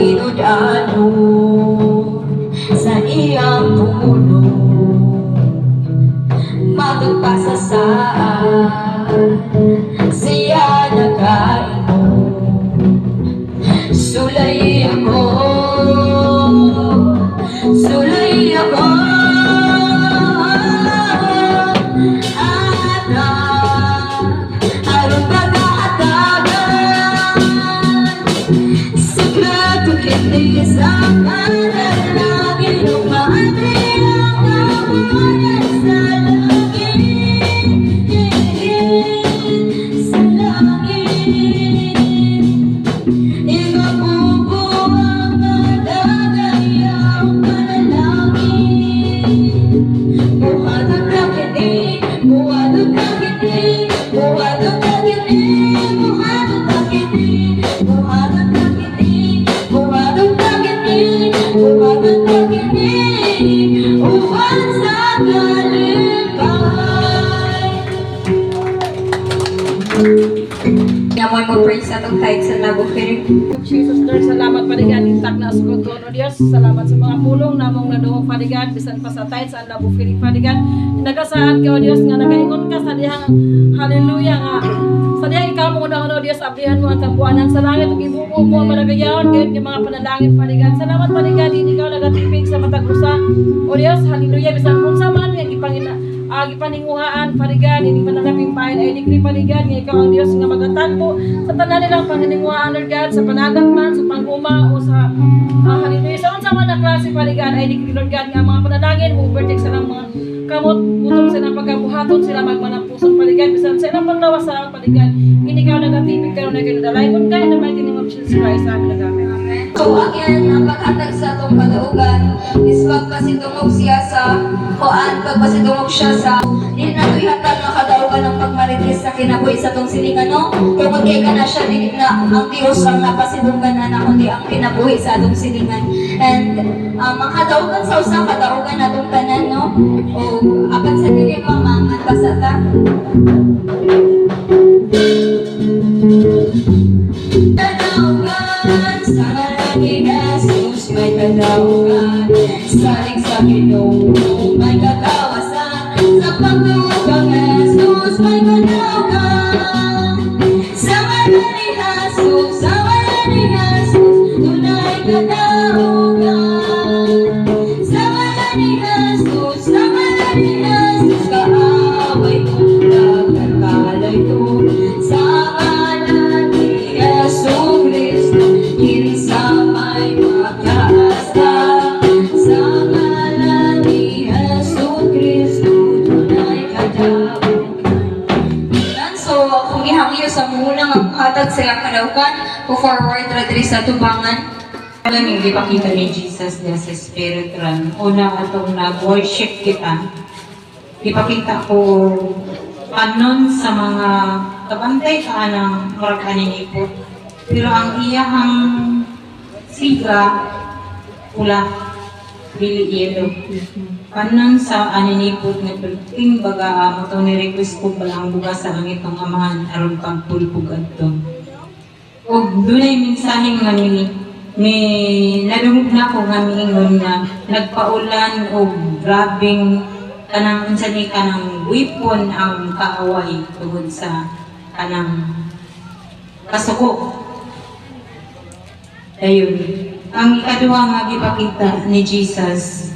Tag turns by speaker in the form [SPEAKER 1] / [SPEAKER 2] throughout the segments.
[SPEAKER 1] tinudano sa iyang tulong magpasasaan siya nagkainom. Sulay ako, sulay ako, aron pag-aatagan sagrado hindi sa panalangin umari ang kawalan sa langit, sa langit. Imabubo ang madagayang panalangin. Buhatod ka kini, buhatod ka kini, buhatod ka kini, buhatod ka kini, buhatod ka kini, buhatod ka kini, buhatod ka kini, uwan sa kalipay. Namoy mo praise sa itong kahit sa nabukirin.
[SPEAKER 2] Jesus Lord, salamat panigan intak na asukod ko, O Diyos. Salamat sa mga pulong namong naduhong panigan, bisan pa sa tayt sa labo firing panigan. Nagasaad ka, O Diyos, nga nagaingon ka sa dihang hallelujah nga. Sa dihang ikaw mo na, O Diyos, ablihan mo ang tambuanan sa langit, ug ibubuo mo ang malagayaon, gayud yung mga panalangin panigan. Salamat panigan, hindi ikaw nagatipig sa matag usa. O Diyos, hallelujah, bisan kung sa man, yung gipaninguhaan panigan, hindi pananaping pahin ay digri panigan, nga ikaw ang Diyos nga magatanpo sa tanan nilang panganinguhaan, Lord God, sa panagat man, sa panguma o sa hallelujah. Sa unsa man na klase panigan ay digri, Lord God, nga mga panalangin mo overtake sa lang mga kamot, gutom silang pagkabuhaton sila magmanang pusong panigan, bisan sa ilang panglawas sa panigan, hindi ka nagatipig karon na kinadalay kung kaya na may tinimag Jesus Christ sa amin nagamit.
[SPEAKER 1] So, again, ang paghatag sa itong kadaugan is pagpasidungog siya sa kuan, pagpasidungog siya sa di na ito'y hatag na kadaugan ng pagmaritis sa kinabuhi sa itong silingan, no? Tungkol kay ka na siya, di na ang Diyos ang napasidunggan na kundi ang kinabuhi sa itong silingan. And ang kadaugan sa usang kadaugan na itong tanan, no? O, apat sa dili mamangan pasata. Kadaugan sa ni Jesus, may kadaugan saling sa Ginoo, may katawasan sa pagtuog kang Jesus, may kadaugan sa ngalan ni Jesus, sa ngalan ni Jesus, tunay kadaugan sa ngalan ni Jesus, sa ngalan ni Jesus, kaaway kong nagkakalay ko sa ngalan ni Jesus Cristo, kinsa may pagkaasta sa ngalan ni Jesus Cristo, tunay kadaugan. So, kung ihangyo sa mulang ang hatag sa iyang kadaugan, po forward radri sa tubangan.
[SPEAKER 3] Alam yung ipakita ni Jesus na sa Spirit Realm. Una atong nag-worship kita. Ipakita ko kanon sa mga kabantay ka ng murag kaninipot. Pero ang iyahang siga, pula, dili yelo. Kanon sa aninipot nga pagting baga mo itong nirequest ko palang bugas sa langit ng amahan aron pang pulpug adto. O dunay mensaheng nga may nadungog na ko nga miingon na nagpaulan o grabing kanang unsa ni kanang weapon ang kaaway tungod sa kanang kasuko. Ayun. Ang ikaduha nga gipakita ni Jesus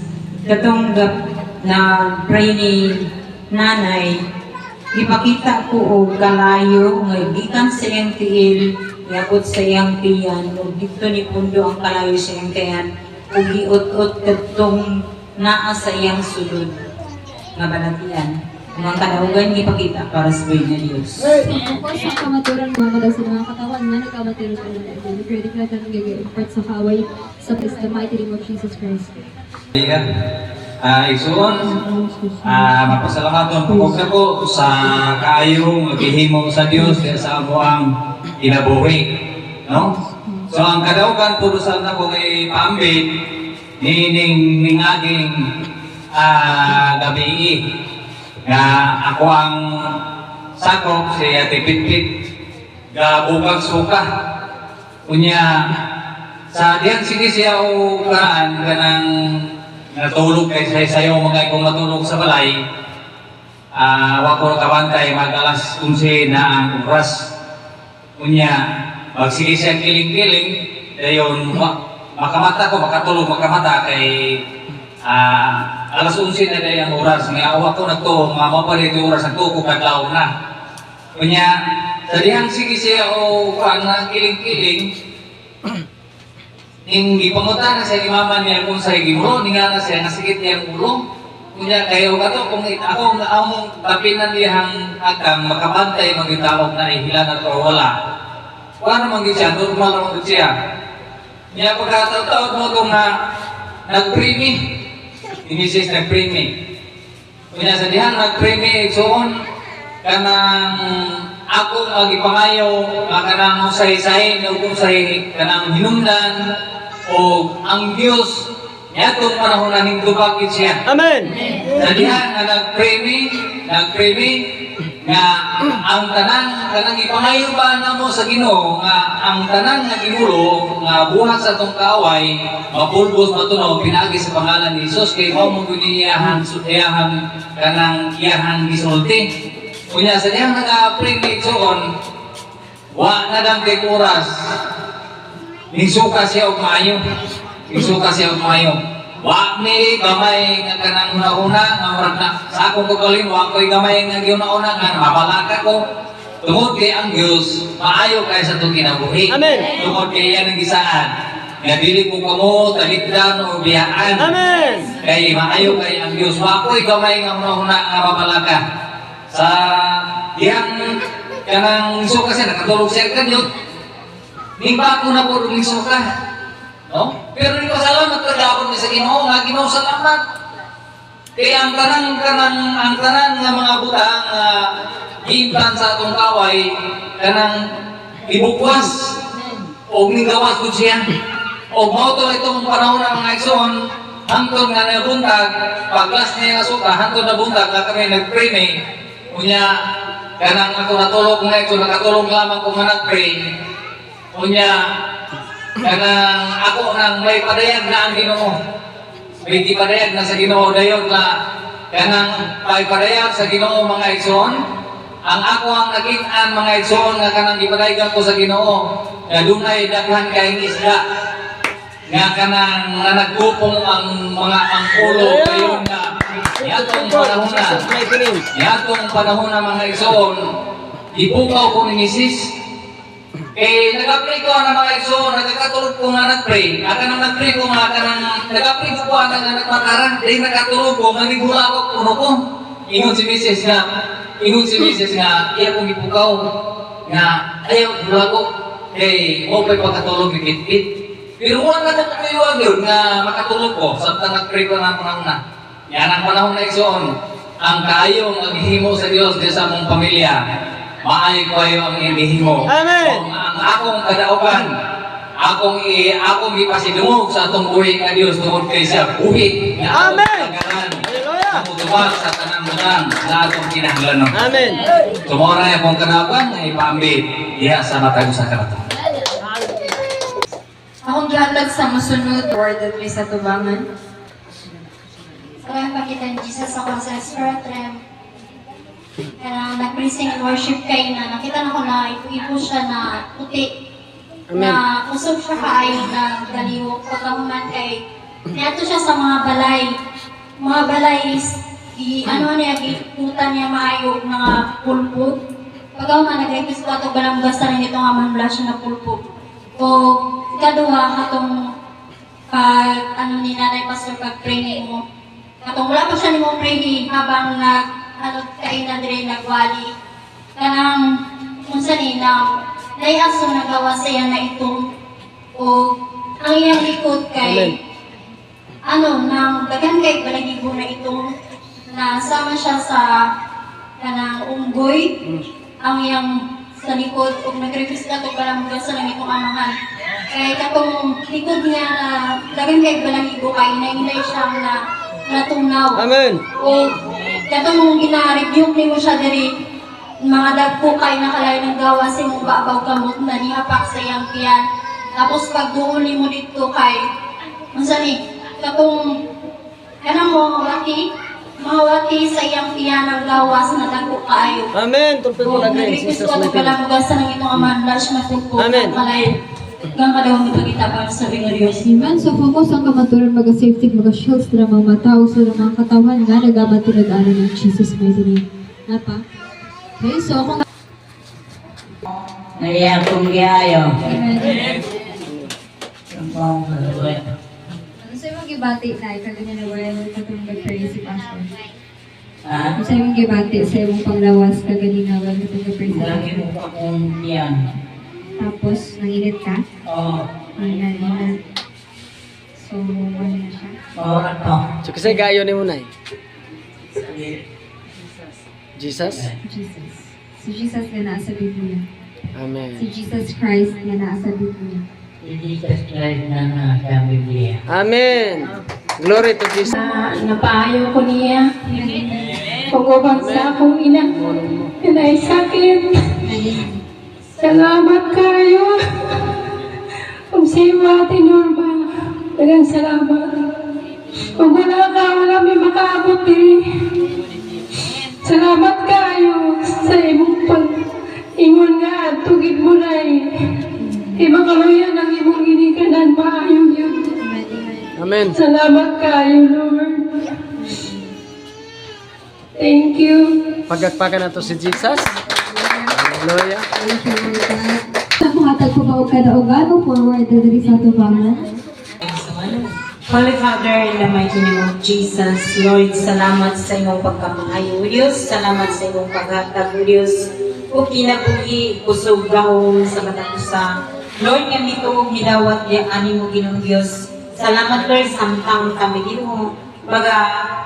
[SPEAKER 3] katong na pray ni nanay, gipakita ko og kalayo nga gikan sa iyang tiil yabot sa iyang tiyan ug dito ni pundo ang kalayo sa iyang tiyan ug giut-ut kadtong naa sa iyang sulod nga balatian. Ang kadaugan gipakita para sa buhay na Dios.
[SPEAKER 4] Ako sa kamaturan mga sa mga katawan nga nagkamaturan ko na ito. Credit na tanong gagawin sa kaway sa the mighty name of Jesus Christ.
[SPEAKER 5] Igsoon, mapasalamaton pugog na ko sa kaayong maghihimo sa Dios sa amo ang kinabuhi, no? So ang kadaugan pudusan na ko kay paambit ning aging gabi nga ako ang sakop si Ate Pitpit ga bukag suka unya sa diyan sige siya o kanang natulog kay sayo mga kung matulog sa balay. Wa ko kabantay mag alas 11 na ang oras. Unya magsige siya kiling-kiling dayon makamata ko makatulog makamata kay alas 11 na day ang oras nga awa ko nagtuo mapapalit yung oras nagtuo ko kadlaw na. Unya sa dihang sige siya o kanang kiling-kiling ning gipangutan na sa imaman niya kung sa gimulo ninga na siya nasigit niya ang ulo. Kunya kayo kato kung ako na among tapinan dihang agang makabantay magitawag na ihilan at wala. Wala naman siya, normal naman siya. Niya pagkataon mo itong nag-premi. Inisis nag-premi. Kunya sa dihang nag-premi, soon kanang ako magipangayo kanang usay-say o kung say kanang hinungdan o ang Diyos yatong panahon na ning tubagin siya.
[SPEAKER 6] Amen.
[SPEAKER 5] Sa dihan nga nag-premi nga ang kanang ipangayo ba namo sa Ginoo nga ang tanang nga ginulo nga buhat sa atong kaaway mapulbos matunaw pinagi sa pangalan ni Jesus kay mao mo guniyahan sudayahan kanang iyahan gisulti. Kunya sa diyang nag-premi soon wa na dang kay oras nisuka siya og maayo. Isuka siya umayo. Wa ni gamay nga kanang una-una nga murag na sa akong kukulin wa ko'y gamay nga giuna-una nga mabalaka ko. Tungod kay ang Dios maayo kay sa itong kinabuhi.
[SPEAKER 6] Amen.
[SPEAKER 5] Tungod kay yan ang gisaan. Nga dili ko kamo talikdan o biyaan.
[SPEAKER 6] Amen.
[SPEAKER 5] Kay maayo kay ang Dios wa ko'y gamay nga una-una nga mabalaka. Sa diyang kanang isuka siya nakatulog siya kanyot. Nimba ko na po isuka. No? Pero ni pasalamat kadapon ni sa Ginoo nga Ginoo salamat. Kaya ang tanan nga mga butang giimpan sa atong kaway kanang ibukwas o nigawas ko siya. O mao to itong panahon ng mga igsoon hangtod nga nabuntag paglas niya nga suka hangtod nabuntag nga kami nagpreme. Unya kanang ako natulog nga ito nakatulog lamang ko nga nagpray. Unya kanang ako nang may padayag na ang Ginoo. May gipadayag na sa Ginoo dayon na kanang may padayag sa Ginoo mga igsoon. Ang ako ang naging-an mga igsoon nga kanang gipadayagan ko sa Ginoo. Na dunay daghan kay isda. Nga kanang nagkupong ang mga angkulo dayon na yatong panahon na. Yatong panahon na mga igsoon. Ipukaw ko ni Mrs. Nag-apply ko ang mga igsoon, nagkatulog ko nga nag-pray. At nang nag-pray ko nga, nag-apply ko ang nagmataran. Dahil nakatulog ko, manigula ko, puno ko. Ingon si Mrs. nga, iya kong ipukaw. Nga, ayaw, gula ko. Mo pa'y pagkatulog, bibit-bit. Pero wala na pagkayuan yun nga makatulog ko. Samtang nag-pray ko nga panahon na. Yan ang panahon na igsoon. Ang kaayong maghihimo sa Diyos di sa mong pamilya. Maayo ko kayo ang ilihimo.
[SPEAKER 6] Amen.
[SPEAKER 5] Ang akong kadaugan, akong ipasidungog sa atong buhi nga Dios tungod kay siya buhi.
[SPEAKER 6] Amen.
[SPEAKER 5] Hallelujah. Tubag sa tanang mudan sa atong kinahanglanon.
[SPEAKER 6] Amen.
[SPEAKER 5] Tumora akong kadaugan nga ipaambit diha sa matag sa karata.
[SPEAKER 1] Akong gihatag sa masunod word at may sa tubangan.
[SPEAKER 7] Kaya pakita ni Jesus ako sa Spirit Realm. Kaya nag-praising and worship kay na nakita na ko na ipo siya na puti. Na kusog siya kaayo na galiwok pagkahuman kay niyato siya sa mga balay. Mga balay ano niya gitutan niya maayo mga pulpot. Pagkahuman nag-request ko ato balambasa rin ito nga manbla siya na pulpot. O ikaduha katong pag ano ni Nanay Pastor pag-pray ni mo. Katong wala pa siya ni mo pray habang kainan rin nagwali. Kanang unsa ni na aso nagawa siya na itong o ang iyang likod kay nang dagan kay balagigo na itong nasama siya sa kanang unggoy ang iyang sa likod ug nag-request na to para mga sa lang itong amahan. Kay katong likod niya na dagan kay balagigo kay nainay siya na natunaw.
[SPEAKER 6] Amen.
[SPEAKER 7] O katong gina-review ni mo siya diri mga dagko kay nakalayo ng gawa sa imong babaw kamot na nihapak sa iyang tiyan Tapos pag duuli mo dito kay, masani, katong, kanang mawati sa iyang piyanang lawas na dagko kaayo.
[SPEAKER 6] Amen. Tulpin mo lang rin.
[SPEAKER 7] Nag-request
[SPEAKER 6] Jesus
[SPEAKER 7] ko
[SPEAKER 6] may
[SPEAKER 7] pala mugasan ng itong amahan lash na tupo.
[SPEAKER 6] Amen.
[SPEAKER 7] Malay, kang kadawang ipagita para sa Diyos.
[SPEAKER 4] Amen. So, focus ang kamaturan, mga-safety, mga-shields na mga matao sa mga katawan nga nagabat tinag-anan ng Jesus mighty name. Napa? Okay, so kung
[SPEAKER 3] Naya kong giayo.
[SPEAKER 4] Amen. Ano sa imong gibati na ikaganyan na wala mo katong nag-pray si Pastor? Ano sa imong gibati sa imong panglawas kaganyan na wala katong nag-pray si
[SPEAKER 3] Lagi
[SPEAKER 4] Pastor?
[SPEAKER 3] mo akong yan.
[SPEAKER 4] Tapos, nanginit ka?
[SPEAKER 3] Oo.
[SPEAKER 4] Nanginit. So, ano na siya?
[SPEAKER 3] Oo, ato.
[SPEAKER 6] So kasi gayo ni mo na Jesus?
[SPEAKER 4] Jesus. Si Jesus nga nasa Biblia.
[SPEAKER 6] Amen.
[SPEAKER 4] Si Jesus Christ nga nasa Biblia.
[SPEAKER 3] Jesus Christ na nasa Biblia.
[SPEAKER 6] Amen. Glory to Jesus.
[SPEAKER 7] Napaayo ko niya. Pagubang sa akong ina. Kanay sakit. Salamat kayo. Kung siya Ate Norma. Dagang salamat. Kung wala ka, wala may makaabot eh. Salamat kayo sa imong pag-ingon nga. Tugid mo na eh. Makaluyan ang imong ginikanan. Maayo yun.
[SPEAKER 6] Amen.
[SPEAKER 7] Salamat kayo, Lord. Thank you.
[SPEAKER 6] Pagakpakan na to si Jesus. Hallelujah.
[SPEAKER 4] Thank you, Lord God. Sa muhatag ko ba o kadaugan o forward na dali sa tubangan?
[SPEAKER 3] Holy Father, in the mighty name of Jesus, Lord, salamat sa imong pagkamaayo, Diyos. Salamat sa imong paghatag, Diyos. O kinabuhi, kusog gahom sa katapusa. Lord, kami ito, hilawat di ani mo ginong Diyos. Salamat, Lord, samtang kami ginoo. Baga,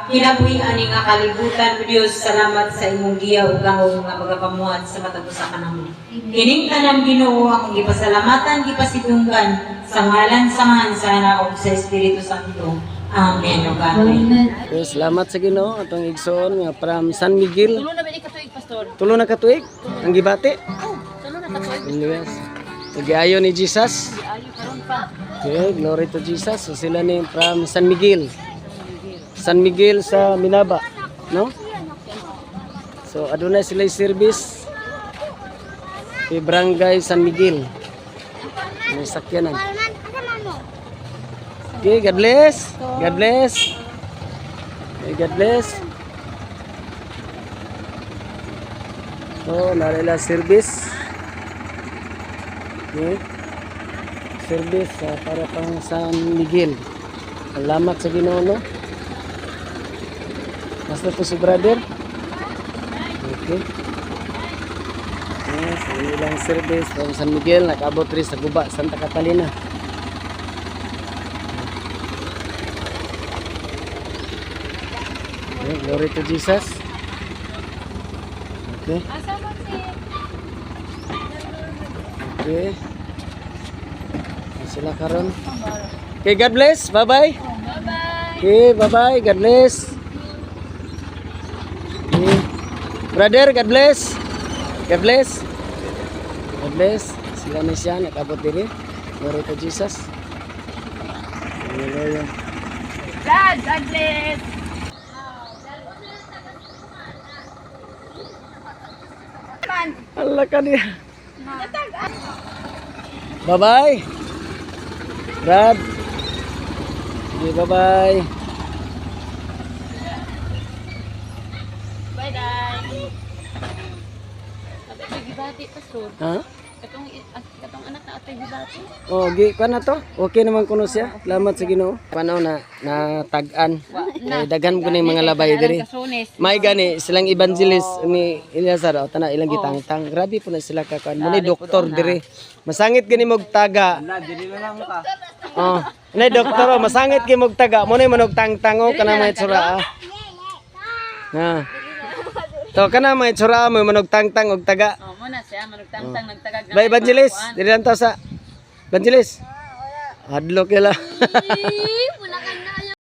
[SPEAKER 3] kinabuhi ani nga kalibutan, Diyos. Salamat sa imong giya o gahom nga magapamuhat sa katapusa ka namin. Kining tanan ginoo akong gipasalamatan, gipasidunggan sa ngalan samahan sa anak o sa Espiritu Santo. Amen o God.
[SPEAKER 4] Amen.
[SPEAKER 6] Okay, salamat sa Ginoo atong igsoon nga from San Miguel.
[SPEAKER 2] Tulo na ba ni katuig, Pastor?
[SPEAKER 6] Tulo na katuig ang gibati.
[SPEAKER 2] Tulo na katuig.
[SPEAKER 6] Yes. Nagiayo ni Jesus.
[SPEAKER 2] Ayo karon pa.
[SPEAKER 6] Okay, glory to Jesus. So sila ni from San Miguel. San Miguel sa Minaba, no? So adunay sila service kay Barangay San Miguel. May sakyanan. Okay, God bless. God bless. Okay, God bless. So, narila service. Okay. Service para pang San Miguel. Salamat sa Ginoo, no? Basta to si brother. Okay. Yes, ilang service from San Miguel, nakaabot rin sa Guba, Santa Catalina. Okay, glory to Jesus. Okay. Okay. Sila karon. Okay, God bless. Bye-bye. Bye-bye. Okay, bye-bye. God bless. Okay. Brother, God bless. God bless. God bless. Sila na siya, nakabot diri. Glory to Jesus. Hallelujah.
[SPEAKER 2] God bless.
[SPEAKER 6] Allah ka niya. Bye-bye. Brad. Okay, bye-bye.
[SPEAKER 2] Bye, guys. Ate Gibati, Pastor.
[SPEAKER 6] Ha?
[SPEAKER 2] Katong anak na Ate Gibati.
[SPEAKER 6] Oh, gi kuan na to. Okay naman kuno siya. Salamat sa Ginoo. Panaw na natag-an. Daghan ko ni mga labay diri. May gani silang evangelist ni Eliazar o tana ilang gitangtang. Grabe po na sila ka kuan. Muni doktor diri. Masangit gani mog taga. Oh, nay doktor, masangit gani mog taga. Muni manog tangtang o kana may tsura. Ha. To kana may tsura mo manog tangtang og taga.
[SPEAKER 2] Oh, muna siya manugtangtang nagtagag.
[SPEAKER 6] Ba evangelist, dili lang to sa evangelist. Hadlok yala.